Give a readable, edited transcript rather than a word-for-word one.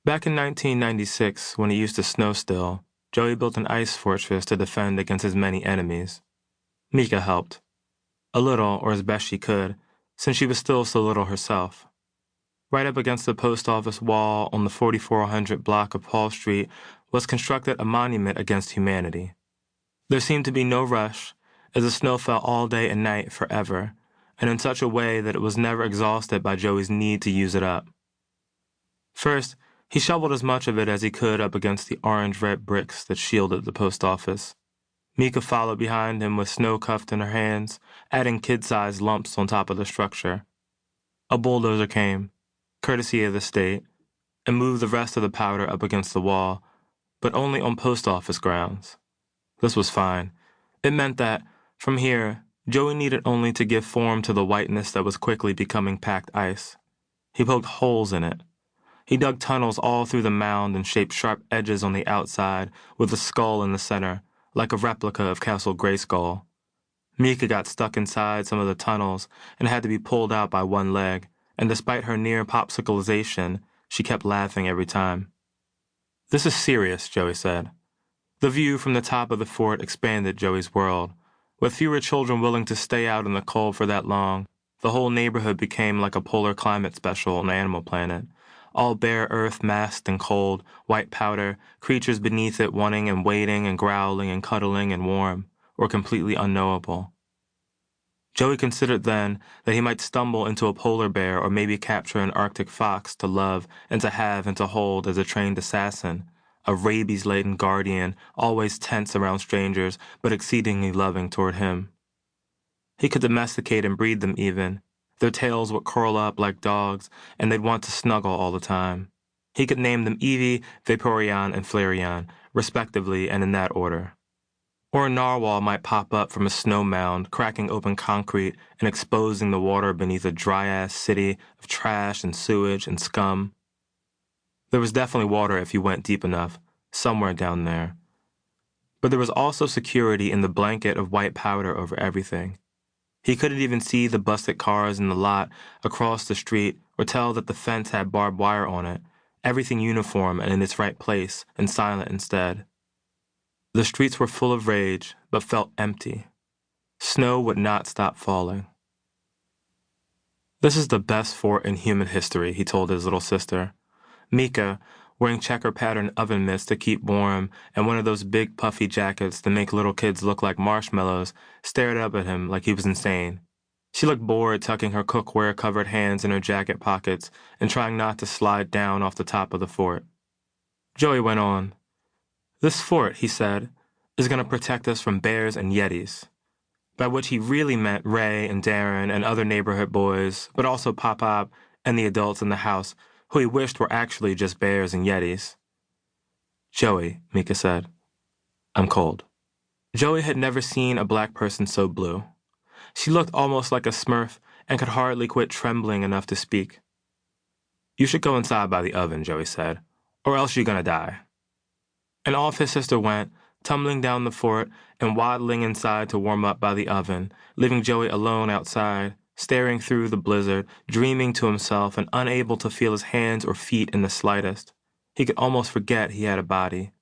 Back in 1996, when it used to snow still, Joey built an ice fortress to defend against his many enemies. Mika helped. A little, or as best she could, since she was still so little herself. Right up against the post office wall on the 4400 block of Paul Street was constructed a monument against humanity. There seemed to be no rush, as the snow fell all day and night forever, and in such a way that it was never exhausted by Joey's need to use it up. First, he shoveled as much of it as he could up against the orange-red bricks that shielded the post office. Mika followed behind him with snow cuffed in her hands, adding kid-sized lumps on top of the structure. A bulldozer came, courtesy of the state, and moved the rest of the powder up against the wall, but only on post office grounds. This was fine. It meant that, from here, Joey needed only to give form to the whiteness that was quickly becoming packed ice. He poked holes in it. He dug tunnels all through the mound and shaped sharp edges on the outside with a skull in the center, like a replica of Castle Grayskull. Mika got stuck inside some of the tunnels and had to be pulled out by one leg, and despite her near popsicleization, she kept laughing every time. "This is serious," Joey said. The view from the top of the fort expanded Joey's world. With fewer children willing to stay out in the cold for that long, the whole neighborhood became like a polar climate special on Animal Planet. All bare earth masked in cold, white powder, creatures beneath it wanting and waiting and growling and cuddling and warm, or completely unknowable. Joey considered then that he might stumble into a polar bear or maybe capture an Arctic fox to love and to have and to hold as a trained assassin, a rabies-laden guardian always tense around strangers but exceedingly loving toward him. He could domesticate and breed them even. Their tails would curl up like dogs, and they'd want to snuggle all the time. He could name them Evie, Vaporeon, and Flareon, respectively, and in that order. Or a narwhal might pop up from a snow mound, cracking open concrete and exposing the water beneath a dry-ass city of trash and sewage and scum. There was definitely water if you went deep enough, somewhere down there. But there was also security in the blanket of white powder over everything. He couldn't even see the busted cars in the lot across the street or tell that the fence had barbed wire on it, everything uniform and in its right place and silent instead. The streets were full of rage, but felt empty. Snow would not stop falling. "This is the best fort in human history," he told his little sister. Mika, wearing checker-patterned oven mitts to keep warm and one of those big puffy jackets that make little kids look like marshmallows, stared up at him like he was insane. She looked bored tucking her cookware-covered hands in her jacket pockets and trying not to slide down off the top of the fort. Joey went on. "This fort," he said, "is going to protect us from bears and yetis." By which he really meant Ray and Darren and other neighborhood boys, but also Pop-Pop and the adults in the house, who he wished were actually just bears and yetis. "Joey," Mika said, "I'm cold." Joey had never seen a black person so blue. She looked almost like a Smurf and could hardly quit trembling enough to speak. "You should go inside by the oven," Joey said, "or else you're gonna die." And off his sister went, tumbling down the fort and waddling inside to warm up by the oven, leaving Joey alone outside, staring through the blizzard, dreaming to himself and unable to feel his hands or feet in the slightest. He could almost forget he had a body.